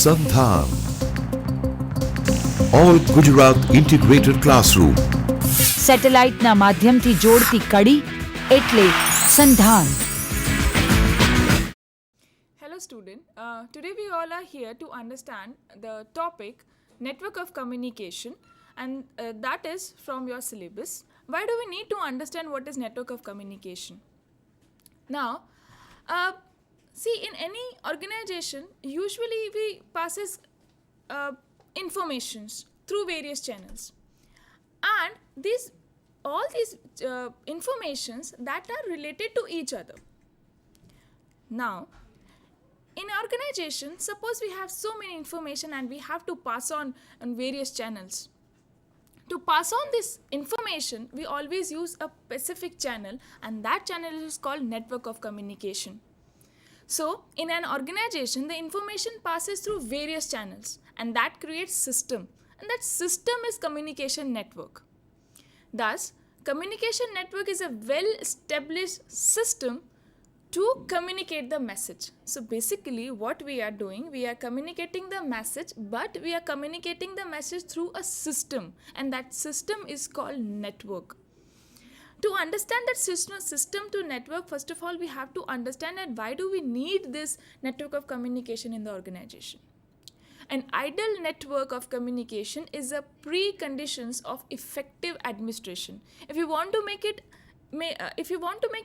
Sandhan. All Gujarat Integrated Classroom. સેટેલાઇટના માધ્યમથી જોડતી કડી એટલે સંધાન. Hello student, today we all are here to understand the topic network of communication and that is from your syllabus. Why do we need to understand what is network of communication? Now, see, in any organization usually we passes informations through various channels, and all these informations that are related to each other. Now, in organization, suppose we have so many information and we have to pass on various channels. To pass on this information, we always use a specific channel, and that channel is called network of communication. So, in an organization, the information passes through various channels, and that creates system, and that system is communication network. Thus, communication network is a well-established system to communicate the message. So basically what we are doing, we are communicating the message, but we are communicating the message through a system, and that system is called network. To understand that system to network, first of all we have to understand that why do we need this network of communication in the organization. An ideal network of communication is a preconditions of effective administration. If you want to make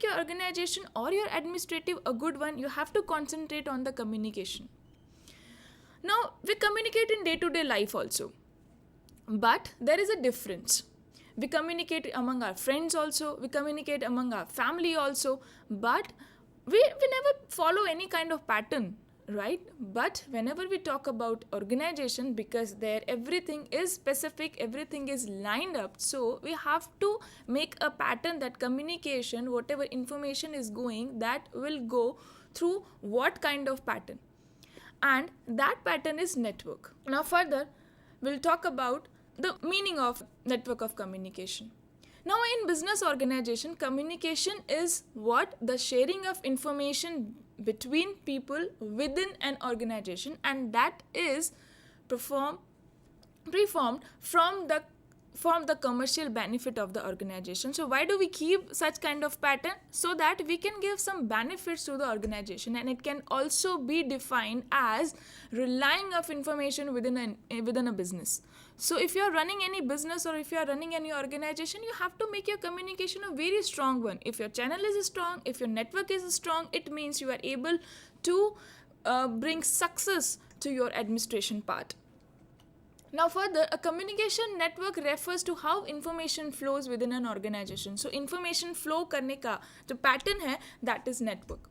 your organization or your administrative a good one, you have to concentrate on the communication. Now, we communicate in day-to-day life also, but there is a difference. We communicate among our friends also, we communicate among our family also, but we never follow any kind of pattern, right? But whenever we talk about organization, because there everything is specific, everything is lined up, so we have to make a pattern that communication, whatever information is going, that will go through what kind of pattern, and that pattern is network. Now further we'll talk about the meaning of network of communication. Now, in business organization, communication is what? The sharing of information between people within an organization, and that is preformed from the commercial benefit of the organization. So why do we keep such kind of pattern? So that we can give some benefits to the organization, and it can also be defined as relying of information within a business. So if you are running any business or if you are running any organization, you have to make your communication a very strong one. If your channel is strong, if your network is strong, it means you are able to bring success to your administration part. Now further, a communication network refers to how information flows within an organization. So information flow करने का जो pattern है, that is network.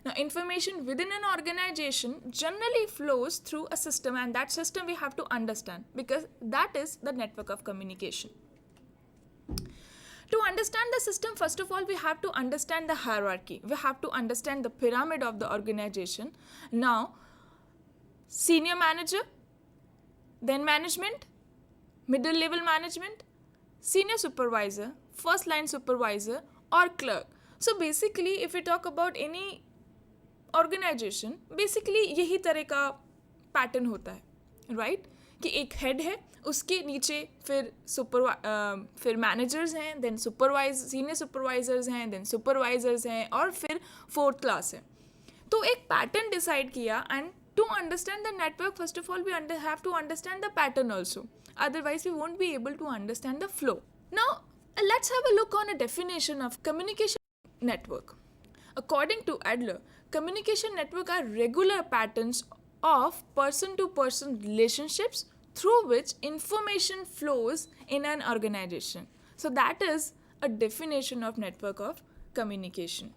Now information within an organization generally flows through a system, and that system we have to understand, because that is the network of communication. To understand the system, first of all we have to understand the hierarchy. We have to understand the pyramid of the organization. Now, senior manager, then management, middle level management, senior supervisor, first line supervisor or clerk. So basically if we talk about any organization, basically यही तरह का pattern होता है, right? कि एक head है, उसके नीचे फिर मैनेजर्स हैं, देन सीनियर सुपरवाइजर्स हैं, देन सुपरवाइजर्स हैं, और फिर फोर्थ क्लास है. तो एक पैटर्न डिसाइड किया, and to understand the network, first of all we have to understand the pattern also, otherwise we won't be able to understand the flow. Now let's have a look on a definition of communication network. According to Adler, communication network are regular patterns of person to person relationships through which information flows in an organization. So that is a definition of network of communication.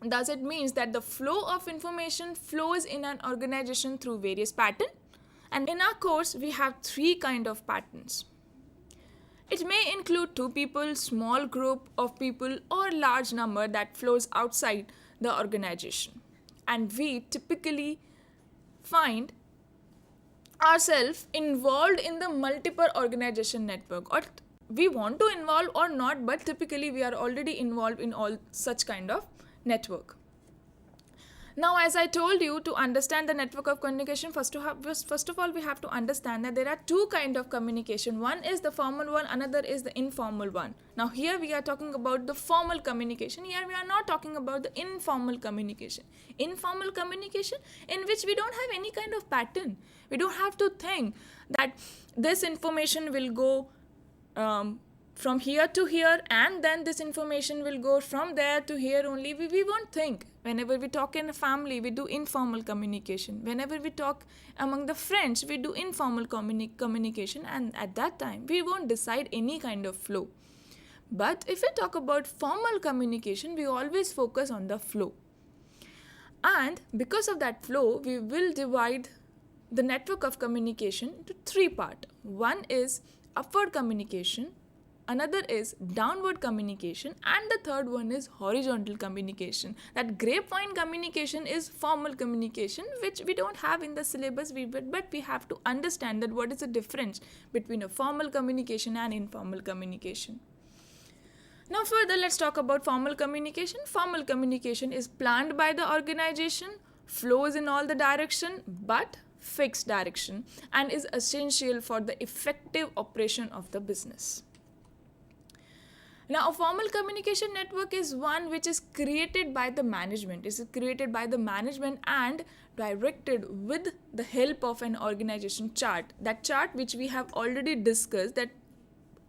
Thus, it means that the flow of information flows in an organization through various patterns. And in our course, we have 3 kind of patterns. It may include 2 people, small group of people, or large number that flows outside the organization. And we typically find ourselves involved in the multiple organization network, or we want to involve or not, but typically we are already involved in all such kind of network. Now, as I told you, to understand the network of communication, first of all, we have to understand that there are two kinds of communication. One is the formal one, another is the informal one. Now, here we are talking about the formal communication. Here we are not talking about the informal communication. Informal communication in which we don't have any kind of pattern. We don't have to think that this information will go from here to here, and then this information will go from there to here only. We won't think. Whenever we talk in a family, we do informal communication. Whenever we talk among the friends, we do informal communication, and at that time we won't decide any kind of flow. But if we talk about formal communication, we always focus on the flow. And because of that flow, we will divide the network of communication into three parts. One is upward communication, another is downward communication, and the third one is horizontal communication. That grapevine communication is formal communication, which we don't have in the syllabus, but we have to understand that what is the difference between a formal communication and informal communication. Now further, let's talk about formal communication. Formal communication is planned by the organization, flows in all the direction, but fixed direction, and is essential for the effective operation of the business. Now, a formal communication network is one which is created by the management. It is created by the management and directed with the help of an organization chart. That chart which we have already discussed, that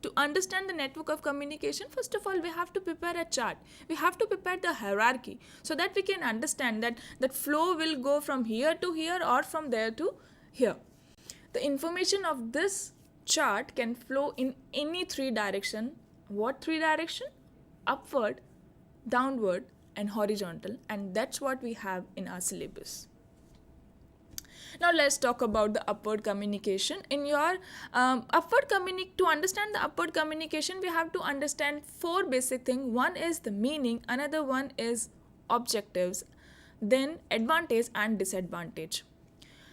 to understand the network of communication, first of all, we have to prepare a chart. We have to prepare the hierarchy so that we can understand that that flow will go from here to here or from there to here. The information of this chart can flow in any three direction. What three direction? Upward, downward, and horizontal, and that's what we have in our syllabus. Now let's talk about the upward communication. In your to understand the upward communication, we have to understand four basic things. One is the meaning, another one is objectives, then advantage and disadvantage.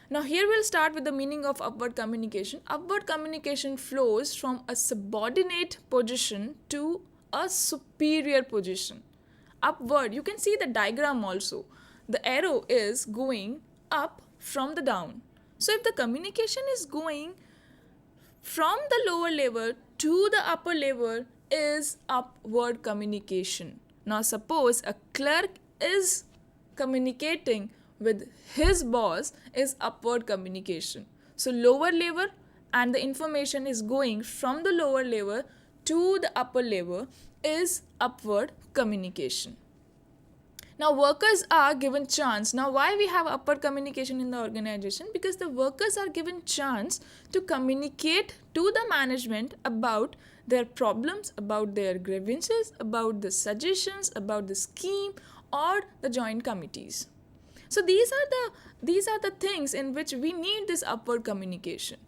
Now here we'll start with the meaning of upward communication. Upward communication flows from a subordinate position to a superior position. Upward, you can see the diagram also. The arrow is going up from the down. So if the communication is going from the lower level to the upper level, is upward communication. Now suppose a clerk is communicating with his boss, is upward communication. So lower level, and the information is going from the lower level to the upper level, is upward communication. Now workers are given chance. Now why we have upward communication in the organization? Because the workers are given chance to communicate to the management about their problems, about their grievances, about the suggestions, about the scheme or the joint committees. So these are the things in which we need this upward communication.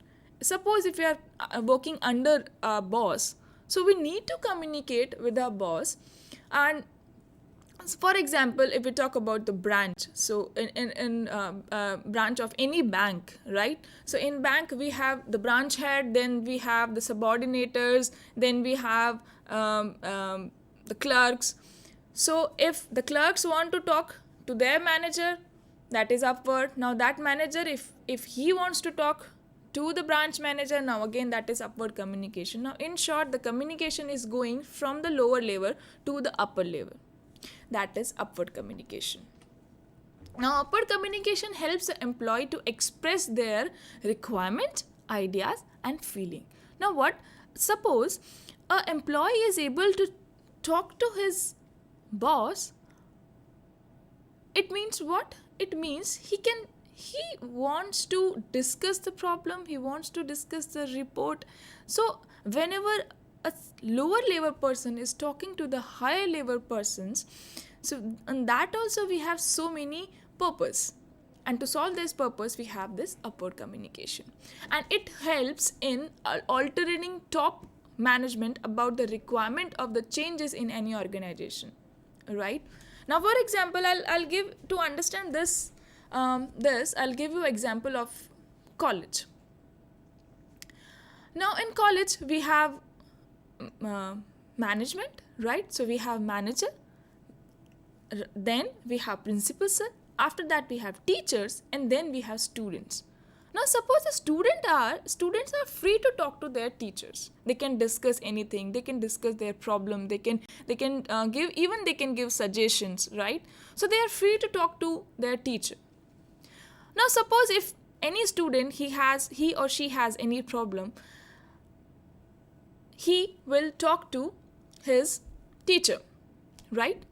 Suppose if we are working under our boss, so we need to communicate with our boss. And for example, if we talk about the branch, so in branch of any bank, right? So in bank we have the branch head, then we have the subordinators, then we have the clerks. So if the clerks want to talk to their manager, that is upward. Now that manager, if he wants to talk to the branch manager, now again that is upward communication. Now in short, the communication is going from the lower level to the upper level. That is upward communication. Now upward communication helps the employee to express their requirement, ideas and feeling. Now what? Suppose an employee is able to talk to his boss. It means what? It means he wants to discuss the problem, he wants to discuss the report. So whenever a lower level person is talking to the higher level persons, so on that also we have so many purpose, and to solve this purpose we have this upward communication, and it helps in altering top management about the requirement of the changes in any organization, right? Now for example, I'll give to understand this I'll give you example of college. Now in college we have management, right? So we have manager, then we have principal sir, After that we have teachers, and then we have students. Now suppose the students are free to talk to their teachers. They can discuss anything. They can discuss their problem. They can give suggestions, right? So they are free to talk to their teacher. Now suppose if any student he or she has any problem, he will talk to his teacher, right?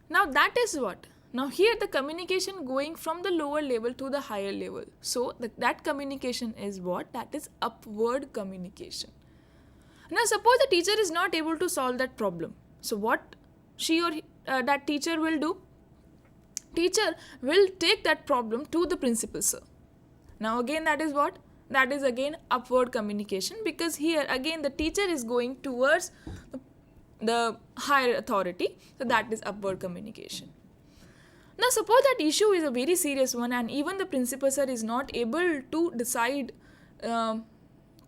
Now that is what? Now here the communication going from the lower level to the higher level. So that communication is what? That is upward communication. Now suppose the teacher is not able to solve that problem. So what she or that teacher will do? Teacher will take that problem to the principal, sir. Now again that is what? That is again upward communication, because here again the teacher is going towards the higher authority. So that is upward communication. Now suppose that issue is a very serious one, and even the principal sir is not able to decide to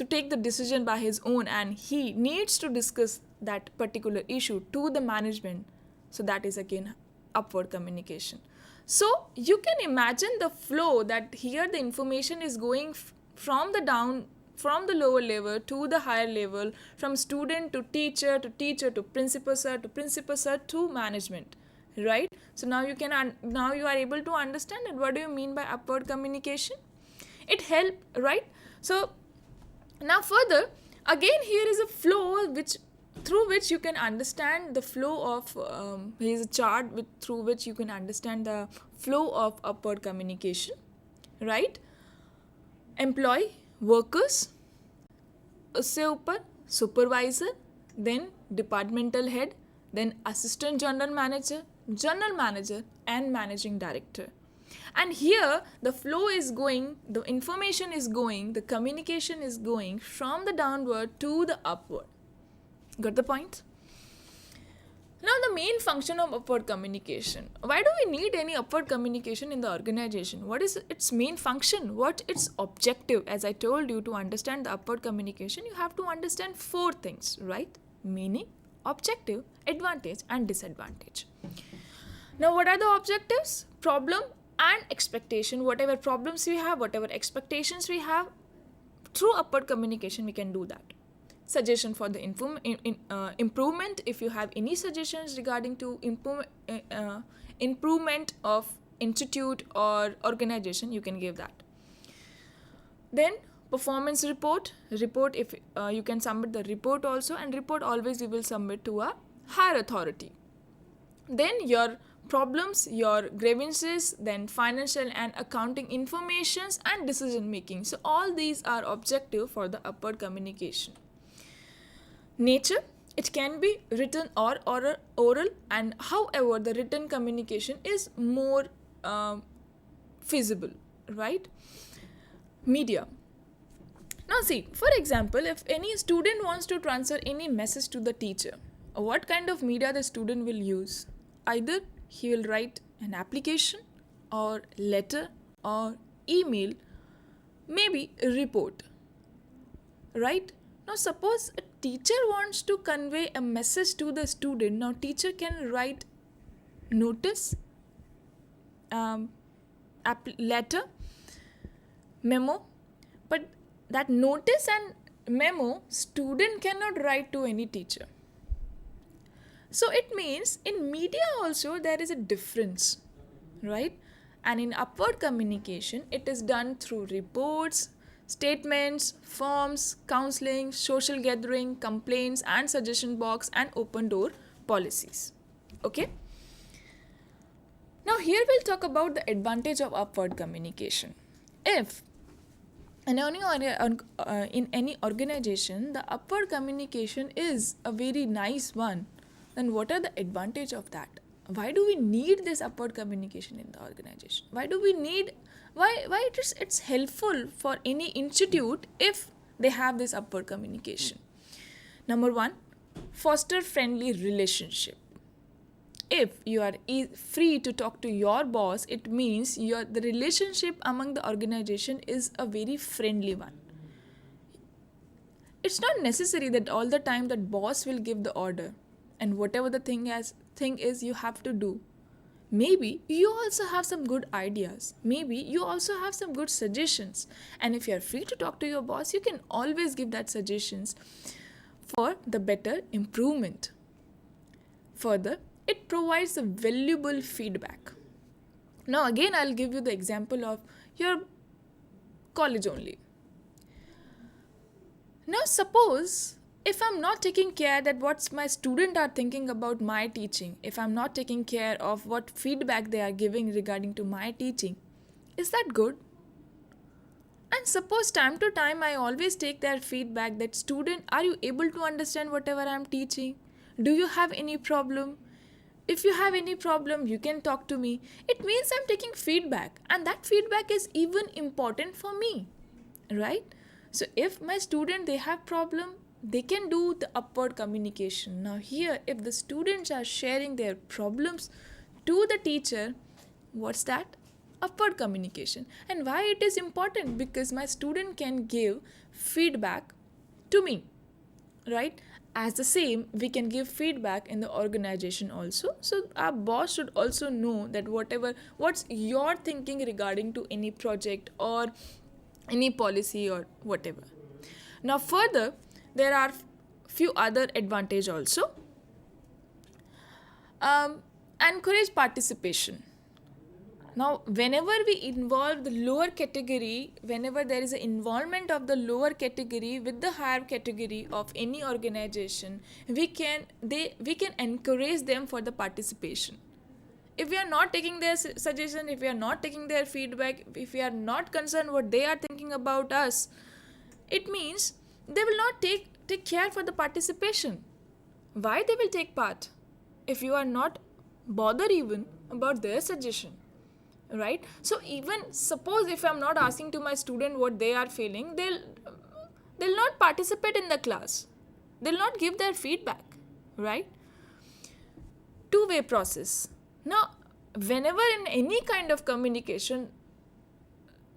take the decision by his own, and he needs to discuss that particular issue to the management. So that is again upward communication. So you can imagine the flow, that here the information is going from the lower level to the higher level, from student to teacher to principal sir to management, right? So now you are able to understand it. What do you mean by upward communication? It help, right? So now further, again here is a flow through which you can understand the flow of here is a chart through which you can understand the flow of upward communication, right? Employee, workers, उससे ऊपर supervisor, then departmental head, then assistant general manager, and managing director. And here the flow is going, the information is going, the communication is going from the downward to the upward. Got the point? Now the main function of upward communication. Why do we need any upward communication in the organization? What is its main function? What its objective? As I told you, to understand the upward communication, you have to understand 4 things, right? Meaning, objective, advantage, and disadvantage. Now what are the objectives? Problem and expectation. Whatever problems we have, whatever expectations we have, through upward communication we can do that. Suggestion for the improvement. If you have any suggestions regarding to improvement of institute or organization, you can give that. Then performance report. If you can submit the report also, and report always you will submit to a higher authority. Then your problems, your grievances, then financial and accounting informations, and decision making. So all these are objective for the upward communication. Nature, it can be written or oral, and however the written communication is more feasible, right? Media. Now see, for example, if any student wants to transfer any message to the teacher, what kind of media the student will use? Either he will write an application or letter or email, maybe a report, right? Now suppose a teacher wants to convey a message to the student. Now teacher can write notice, letter, memo, but that notice and memo student cannot write to any teacher. So it means in media also there is a difference, right? And in upward communication, it is done through reports, statements, forms, counseling, social gathering, complaints and suggestion box, and open door policies. Okay? Now here we'll talk about the advantage of upward communication. If in any organization the upward communication is a very nice one, then what are the advantage of that? Why do we need this upward communication in the organization? Why it's helpful for any institute if they have this upward communication? Number 1, foster friendly relationship. If you are free to talk to your boss, it means the relationship among the organization is a very friendly one. It's not necessary that all the time that boss will give the order and whatever the thing is you have to do. maybe you also have some good ideas. Maybe you also have some good suggestions. And if you are free to talk to your boss, you can always give that suggestions for the better improvement. Further, it provides a valuable feedback. Now, again, I'll give you the example of your college only. Now, suppose if I'm not taking care that what my student are thinking about my teaching, if I'm not taking care of what feedback they are giving regarding to my teaching, is that good? And suppose time to time I always take their feedback that student, are you able to understand whatever I'm teaching? Do you have any problem? If you have any problem, you can talk to me. It means I'm taking feedback, and that feedback is even important for me, right? So if my student they have problem, they can do the upward communication. Now here, if the students are sharing their problems to the teacher, what's that? Upward communication. And why it is important? Because my student can give feedback to me, right? As the same, we can give feedback in the organization also. So our boss should also know that what's your thinking regarding to any project or any policy or whatever. Now further, there are few other advantage also. Encourage participation. Now, whenever we involve the lower category, whenever there is an involvement of the lower category with the higher category of any organization, we can encourage them for the participation. If we are not taking their suggestion, if we are not taking their feedback, if we are not concerned what they are thinking about us, it means they will not take care for the participation. Why they will take part if you are not bother even about their suggestion, right? So even suppose if I'm not asking to my student what they are feeling, they'll not participate in the class, they'll not give their feedback, right? Two-way process. Now whenever in any kind of communication,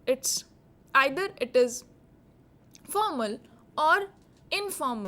it's either it is formal or informal.